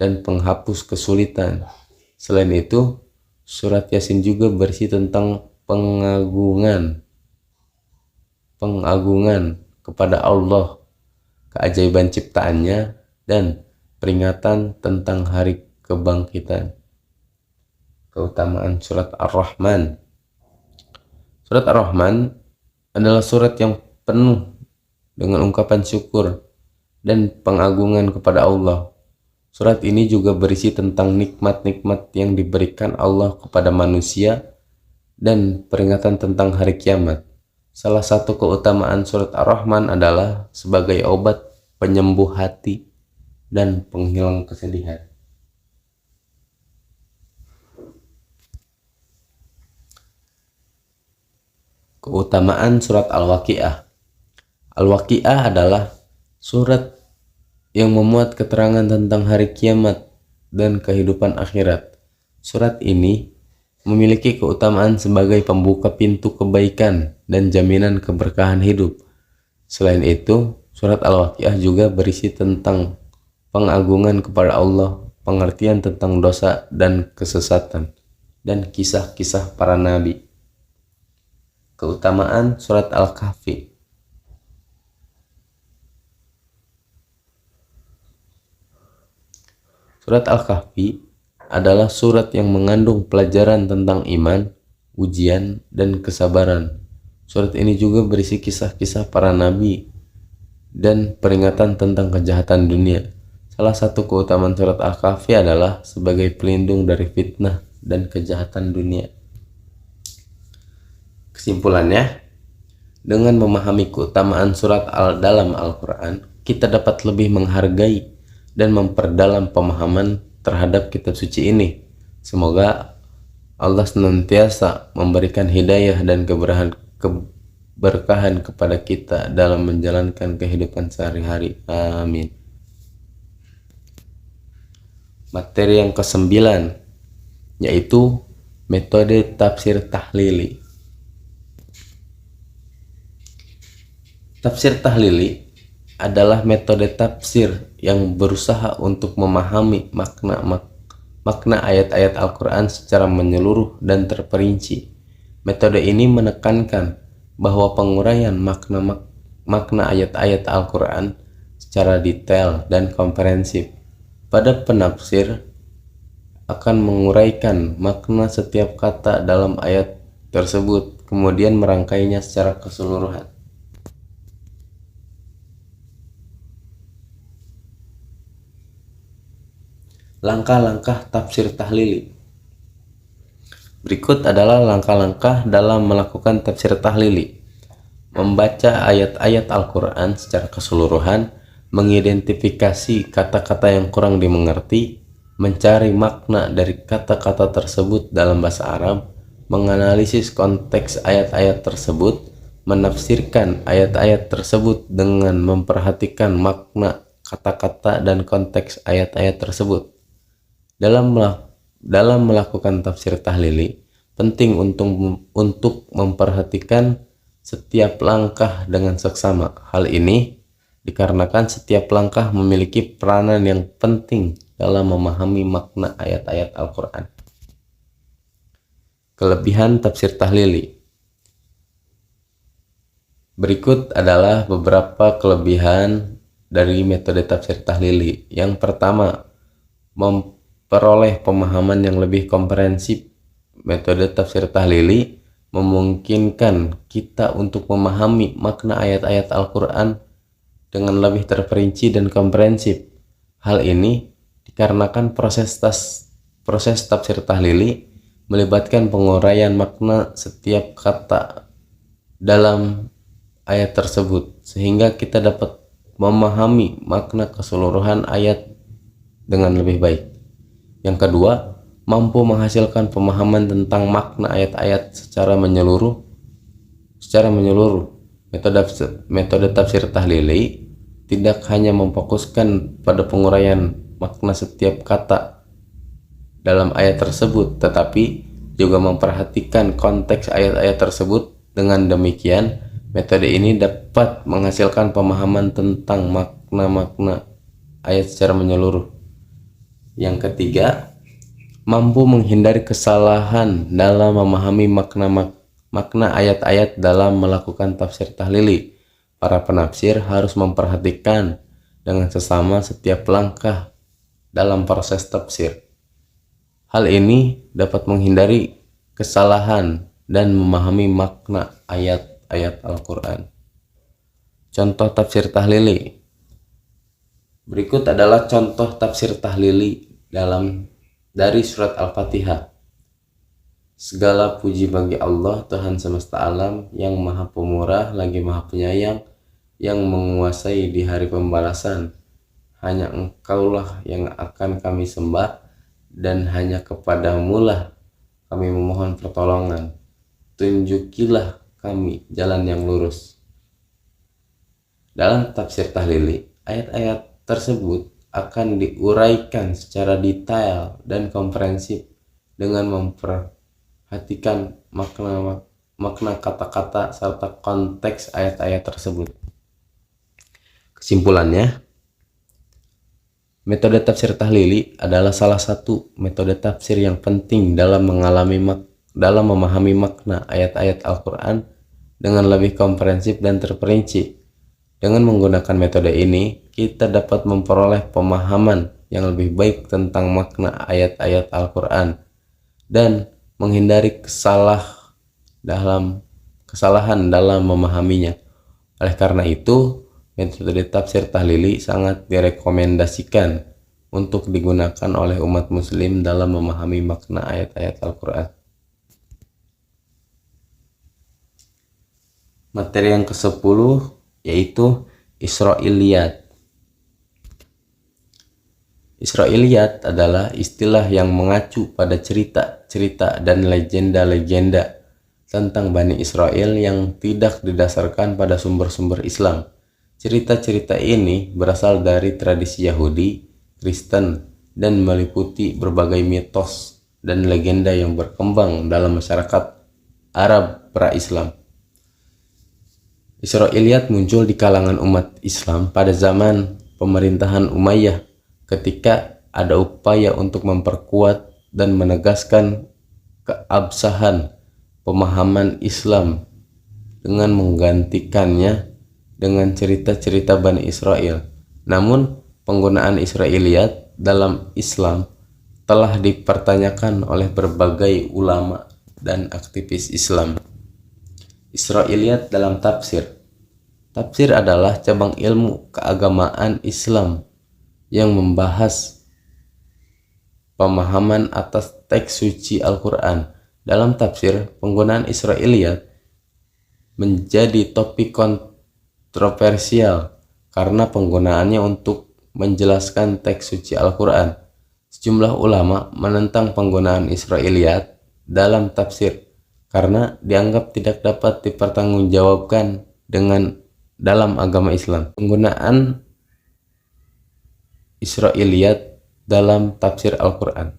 dan penghapus kesulitan. Selain itu, surat Yasin juga berisi tentang pengagungan kepada Allah, keajaiban ciptaannya, dan peringatan tentang hari kebangkitan. Keutamaan surat Ar-Rahman. Surat Ar-Rahman adalah surat yang penuh dengan ungkapan syukur dan pengagungan kepada Allah. Surat ini juga berisi tentang nikmat-nikmat yang diberikan Allah kepada manusia dan peringatan tentang hari kiamat. Salah satu keutamaan surat Ar-Rahman adalah sebagai obat penyembuh hati dan penghilang kesedihan. Keutamaan surat Al-Waqiah. Al-Waqiah adalah surat yang memuat keterangan tentang hari kiamat dan kehidupan akhirat. Surat ini memiliki keutamaan sebagai pembuka pintu kebaikan dan jaminan keberkahan hidup. Selain itu, surat Al-Waqiah juga berisi tentang pengagungan kepada Allah, pengertian tentang dosa dan kesesatan, dan kisah-kisah para nabi. Keutamaan surat Al-Kahfi. Surat Al-Kahfi adalah surat yang mengandung pelajaran tentang iman, ujian, dan kesabaran. Surat ini juga berisi kisah-kisah para nabi dan peringatan tentang kejahatan dunia. Salah satu keutamaan surat Al-Kahfi adalah sebagai pelindung dari fitnah dan kejahatan dunia. Kesimpulannya, dengan memahami keutamaan surat dalam Al-Quran, kita dapat lebih menghargai dan memperdalam pemahaman terhadap kitab suci ini. Semoga Allah senantiasa memberikan hidayah dan keberkahan kepada kita dalam menjalankan kehidupan sehari-hari. Amin. Materi yang ke-9 yaitu metode tafsir tahlili. Tafsir tahlili adalah metode tafsir yang berusaha untuk memahami makna ayat-ayat Al-Quran secara menyeluruh dan terperinci. Metode ini menekankan bahwa penguraian makna ayat-ayat Al-Quran secara detail dan komprehensif. Pada penafsir akan menguraikan makna setiap kata dalam ayat tersebut, kemudian merangkainya secara keseluruhan. Langkah-langkah tafsir tahlili. Berikut adalah langkah-langkah dalam melakukan tafsir tahlili. membaca ayat-ayat Al-Quran secara keseluruhan, mengidentifikasi kata-kata yang kurang dimengerti, mencari makna dari kata-kata tersebut dalam bahasa Arab, menganalisis konteks ayat-ayat tersebut, menafsirkan ayat-ayat tersebut dengan memperhatikan makna kata-kata dan konteks ayat-ayat tersebut. Dalam melakukan tafsir tahlili, penting untuk memperhatikan setiap langkah dengan seksama. Hal ini dikarenakan setiap langkah memiliki peranan yang penting dalam memahami makna ayat-ayat Al-Quran. Kelebihan tafsir tahlili. Berikut adalah beberapa kelebihan dari metode tafsir tahlili. Yang pertama, memperoleh pemahaman yang lebih komprehensif. Metode tafsir tahlili memungkinkan kita untuk memahami makna ayat-ayat Al-Quran dengan lebih terperinci dan komprehensif. Hal ini dikarenakan proses tafsir tahlili melibatkan penguraian makna setiap kata dalam ayat tersebut, sehingga kita dapat memahami makna keseluruhan ayat dengan lebih baik. Yang kedua, mampu menghasilkan pemahaman tentang makna ayat-ayat secara menyeluruh. Metode tafsir tahlili tidak hanya memfokuskan pada penguraian makna setiap kata dalam ayat tersebut, tetapi juga memperhatikan konteks ayat-ayat tersebut. Dengan demikian, metode ini dapat menghasilkan pemahaman tentang makna-makna ayat secara menyeluruh. Yang ketiga, mampu menghindari kesalahan dalam memahami makna ayat-ayat dalam melakukan tafsir tahlili. Para penafsir harus memperhatikan dengan sesama setiap langkah dalam proses tafsir. Hal ini dapat menghindari kesalahan dan memahami makna ayat-ayat Al-Quran. Contoh tafsir tahlili. Berikut adalah contoh tafsir tahlili dari surat Al-Fatihah. Segala puji bagi Allah, Tuhan semesta alam, yang maha pemurah lagi maha penyayang, yang menguasai di hari pembalasan. Hanya Engkaulah yang akan kami sembah, dan hanya kepadamulah kami memohon pertolongan. Tunjukilah kami jalan yang lurus. Dalam tafsir tahlili, ayat-ayat tersebut akan diuraikan secara detail dan komprehensif dengan memperhatikan makna kata-kata serta konteks ayat-ayat tersebut. Kesimpulannya, metode tafsir tahlili adalah salah satu metode tafsir yang penting dalam memahami makna ayat-ayat Al-Quran dengan lebih komprehensif dan terperinci. Dengan menggunakan metode ini, kita dapat memperoleh pemahaman yang lebih baik tentang makna ayat-ayat Al-Quran dan menghindari kesalahan dalam memahaminya. Oleh karena itu, metode tafsir tahlili sangat direkomendasikan untuk digunakan oleh umat muslim dalam memahami makna ayat-ayat Al-Quran. Materi yang ke-10 yaitu Israiliyat. Israiliyat adalah istilah yang mengacu pada cerita-cerita dan legenda-legenda tentang Bani Israel yang tidak didasarkan pada sumber-sumber Islam. Cerita-cerita ini berasal dari tradisi Yahudi, Kristen, dan meliputi berbagai mitos dan legenda yang berkembang dalam masyarakat Arab pra-Islam. Israiliyat muncul di kalangan umat Islam pada zaman pemerintahan Umayyah ketika ada upaya untuk memperkuat dan menegaskan keabsahan pemahaman Islam dengan menggantikannya dengan cerita-cerita Bani Israel. Namun, penggunaan Israiliyat dalam Islam telah dipertanyakan oleh berbagai ulama dan aktivis Islam. Israiliyat dalam tafsir. Tafsir adalah cabang ilmu keagamaan Islam yang membahas pemahaman atas teks suci Al-Quran. Dalam tafsir, penggunaan Israiliyat menjadi topik kontroversial karena penggunaannya untuk menjelaskan teks suci Al-Quran. Sejumlah ulama menentang penggunaan Israiliyat dalam tafsir karena dianggap tidak dapat dipertanggungjawabkan dalam agama Islam. Penggunaan Israiliyat dalam tafsir Al-Quran.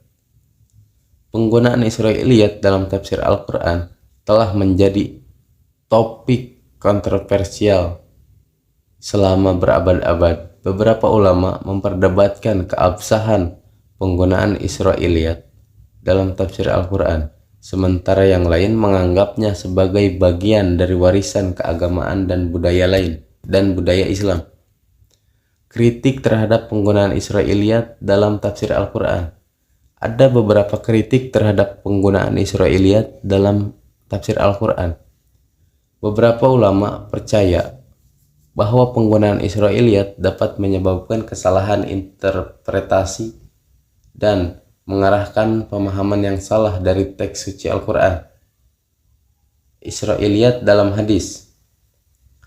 Penggunaan Israiliyat dalam tafsir Al-Quran telah menjadi topik kontroversial selama berabad-abad. Beberapa ulama memperdebatkan keabsahan penggunaan Israiliyat dalam tafsir Al-Quran, sementara yang lain menganggapnya sebagai bagian dari warisan keagamaan dan budaya Islam. Kritik terhadap penggunaan Israiliyat dalam tafsir Al-Quran. Ada beberapa kritik terhadap penggunaan Israiliyat dalam tafsir Al-Quran. Beberapa ulama percaya bahwa penggunaan Israiliyat dapat menyebabkan kesalahan interpretasi dan mengarahkan pemahaman yang salah dari teks suci Al-Quran. Israiliyat dalam hadis.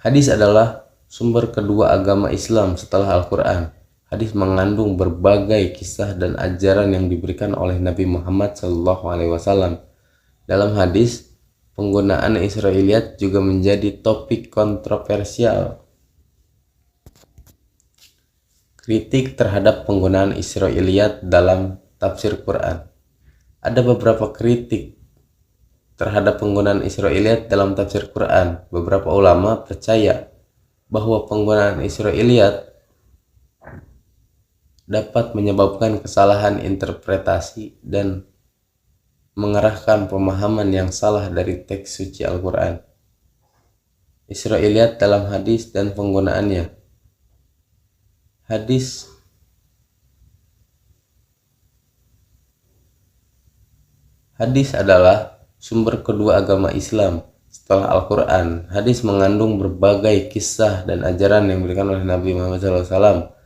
Hadis adalah sumber kedua agama Islam setelah Al-Quran. Hadis mengandung berbagai kisah dan ajaran yang diberikan oleh Nabi Muhammad SAW. Dalam hadis, penggunaan Israiliyat juga menjadi topik kontroversial. Kritik terhadap penggunaan Israiliyat dalam tafsir Quran. Ada beberapa kritik terhadap penggunaan Israiliyat dalam tafsir Quran. Beberapa ulama percaya bahwa penggunaan Israiliyat dapat menyebabkan kesalahan interpretasi dan mengarahkan pemahaman yang salah dari teks suci Al-Quran. Israiliyat dalam hadis dan penggunaannya. Hadis adalah sumber kedua agama Islam setelah Al-Quran. Hadis mengandung berbagai kisah dan ajaran yang diberikan oleh Nabi Muhammad SAW.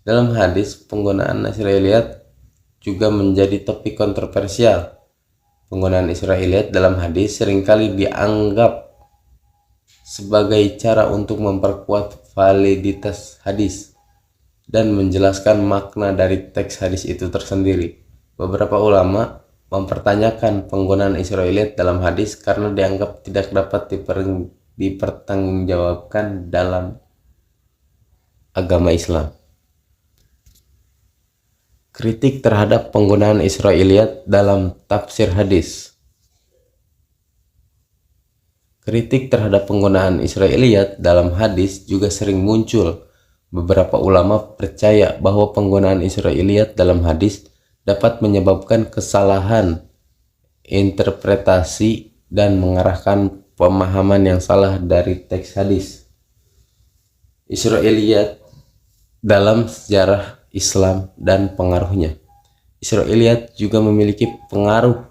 Dalam hadis, penggunaan Israiliyat juga menjadi topik kontroversial. Penggunaan Israiliyat dalam hadis seringkali dianggap sebagai cara untuk memperkuat validitas hadis dan menjelaskan makna dari teks hadis itu tersendiri. Beberapa ulama mempertanyakan penggunaan Israiliyat dalam hadis karena dianggap tidak dapat dipertanggungjawabkan dalam agama Islam. Kritik terhadap penggunaan Israiliyat dalam tafsir hadis. Kritik terhadap penggunaan Israiliyat dalam hadis juga sering muncul. Beberapa ulama percaya bahwa penggunaan Israiliyat dalam hadis dapat menyebabkan kesalahan interpretasi dan mengarahkan pemahaman yang salah dari teks hadis. Israiliyat dalam sejarah Islam dan pengaruhnya. Israiliyat juga memiliki pengaruh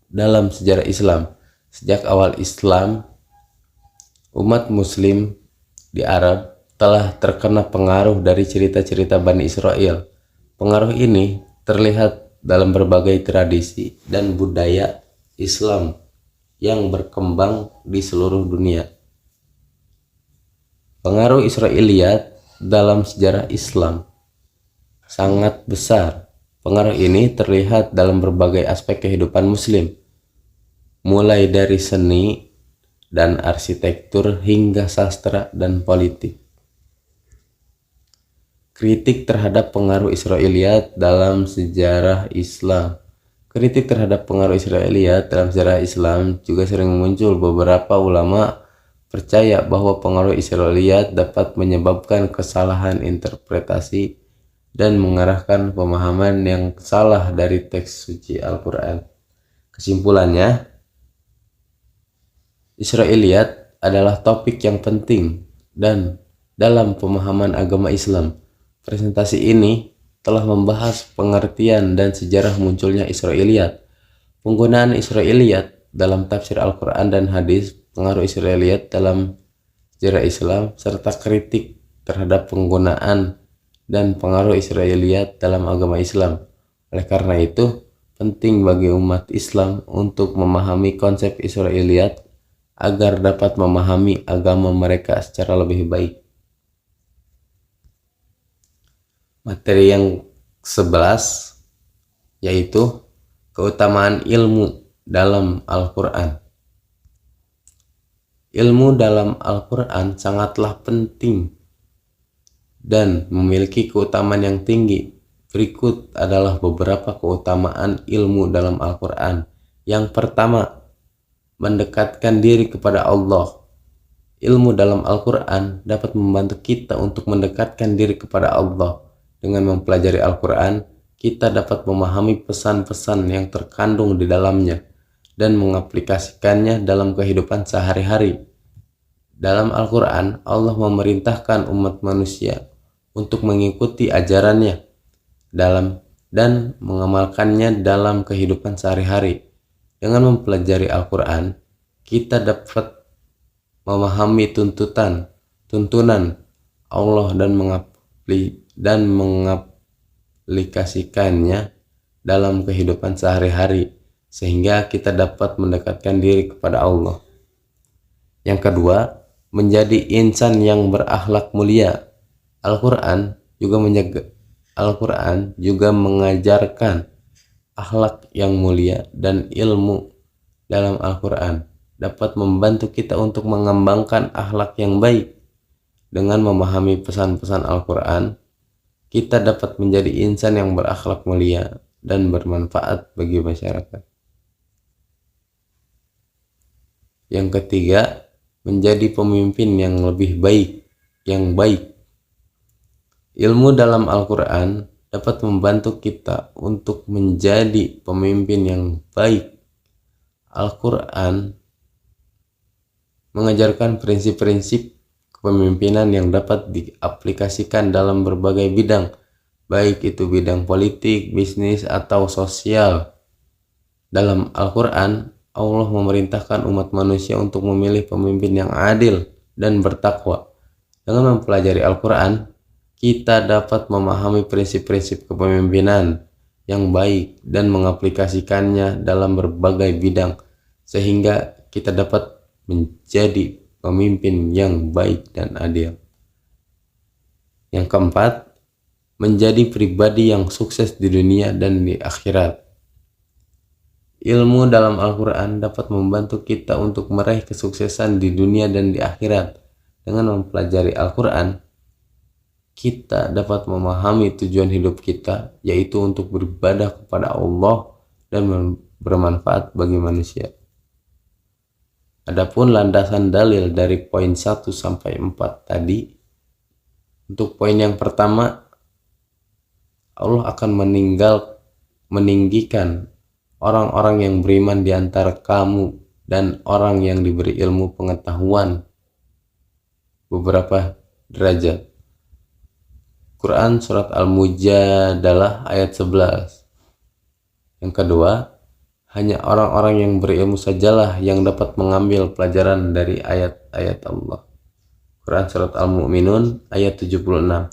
dalam sejarah Islam. Sejak awal Islam, umat Muslim di Arab telah terkena pengaruh dari cerita-cerita Bani Israel. Pengaruh ini terlihat dalam berbagai tradisi dan budaya Islam yang berkembang di seluruh dunia. Pengaruh Israiliyat dalam sejarah Islam sangat besar. Pengaruh ini terlihat dalam berbagai aspek kehidupan Muslim, mulai dari seni dan arsitektur hingga sastra dan politik. Kritik terhadap pengaruh Israiliyat dalam sejarah Islam. Kritik terhadap pengaruh Israiliyat dalam sejarah Islam juga sering muncul. Beberapa ulama percaya bahwa pengaruh Israiliyat dapat menyebabkan kesalahan interpretasi dan mengarahkan pemahaman yang salah dari teks suci Al-Quran. Kesimpulannya, Israiliyat adalah topik yang penting dan dalam pemahaman agama Islam. Presentasi ini telah membahas pengertian dan sejarah munculnya Israiliyat, penggunaan Israiliyat dalam tafsir Al-Quran dan hadis, pengaruh Israiliyat dalam sejarah Islam, serta kritik terhadap penggunaan dan pengaruh Israiliyat dalam agama Islam. Oleh karena itu, penting bagi umat Islam untuk memahami konsep Israiliyat agar dapat memahami agama mereka secara lebih baik. Materi yang 11 yaitu keutamaan ilmu dalam Al-Quran. Ilmu dalam Al-Quran sangatlah penting dan memiliki keutamaan yang tinggi. Berikut adalah beberapa keutamaan ilmu dalam Al-Quran. Yang pertama, mendekatkan diri kepada Allah. Ilmu dalam Al-Quran dapat membantu kita untuk mendekatkan diri kepada Allah. Dengan mempelajari Al-Quran, kita dapat memahami pesan-pesan yang terkandung di dalamnya dan mengaplikasikannya dalam kehidupan sehari-hari. Dalam Al-Quran, Allah memerintahkan umat manusia untuk mengikuti ajarannya dan mengamalkannya dalam kehidupan sehari-hari. Dengan mempelajari Al-Quran, kita dapat memahami tuntunan Allah dan mengaplikasikannya dalam kehidupan sehari-hari, sehingga kita dapat mendekatkan diri kepada Allah. Yang kedua, menjadi insan yang berakhlak mulia. Al-Quran juga mengajarkan akhlak yang mulia, dan ilmu dalam Al-Quran dapat membantu kita untuk mengembangkan akhlak yang baik. Dengan memahami pesan-pesan Al-Quran, kita dapat menjadi insan yang berakhlak mulia dan bermanfaat bagi masyarakat. Yang ketiga, menjadi pemimpin yang lebih baik, Ilmu dalam Al-Quran dapat membantu kita untuk menjadi pemimpin yang baik. Al-Quran mengajarkan prinsip-prinsip kepemimpinan yang dapat diaplikasikan dalam berbagai bidang, baik itu bidang politik, bisnis, atau sosial. Dalam Al-Quran, Allah memerintahkan umat manusia untuk memilih pemimpin yang adil dan bertakwa. Dengan mempelajari Al-Quran, kita dapat memahami prinsip-prinsip kepemimpinan yang baik dan mengaplikasikannya dalam berbagai bidang, sehingga kita dapat menjadi pemimpin yang baik dan adil. Yang keempat, menjadi pribadi yang sukses di dunia dan di akhirat. Ilmu dalam Al-Quran dapat membantu kita untuk meraih kesuksesan di dunia dan di akhirat. Dengan mempelajari Al-Quran, kita dapat memahami tujuan hidup kita, yaitu untuk beribadah kepada Allah dan bermanfaat bagi manusia. Adapun landasan dalil dari poin 1 sampai 4 tadi, untuk poin yang pertama, Allah akan meninggikan orang-orang yang beriman di antara kamu dan orang yang diberi ilmu pengetahuan beberapa derajat. Quran Surat Al-Mujadalah ayat 11. Yang kedua, hanya orang-orang yang berilmu sajalah yang dapat mengambil pelajaran dari ayat-ayat Allah. Quran Surat Al-Mu'minun ayat 76.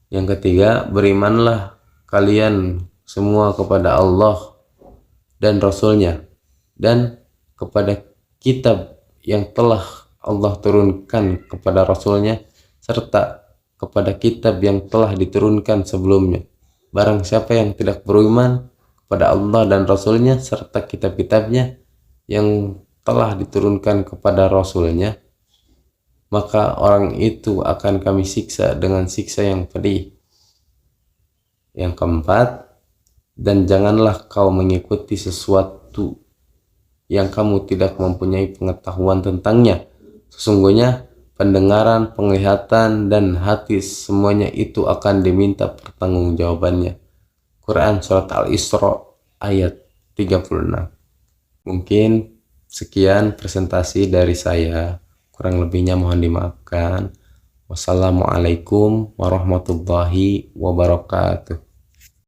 Yang ketiga, berimanlah kalian semua kepada Allah dan Rasulnya, dan kepada kitab yang telah Allah turunkan kepada Rasulnya, serta kepada kitab yang telah diturunkan sebelumnya. Barang siapa yang tidak beriman kepada Allah dan Rasulnya serta kitab-kitabnya yang telah diturunkan kepada Rasulnya, maka orang itu akan kami siksa dengan siksa yang pedih. Yang keempat, dan janganlah kau mengikuti sesuatu yang kamu tidak mempunyai pengetahuan tentangnya. Sesungguhnya pendengaran, penglihatan, dan hati semuanya itu akan diminta pertanggungjawabannya. Quran Surat Al-Isra ayat 36. Mungkin sekian presentasi dari saya. Kurang lebihnya mohon dimaafkan. Wassalamualaikum warahmatullahi wabarakatuh.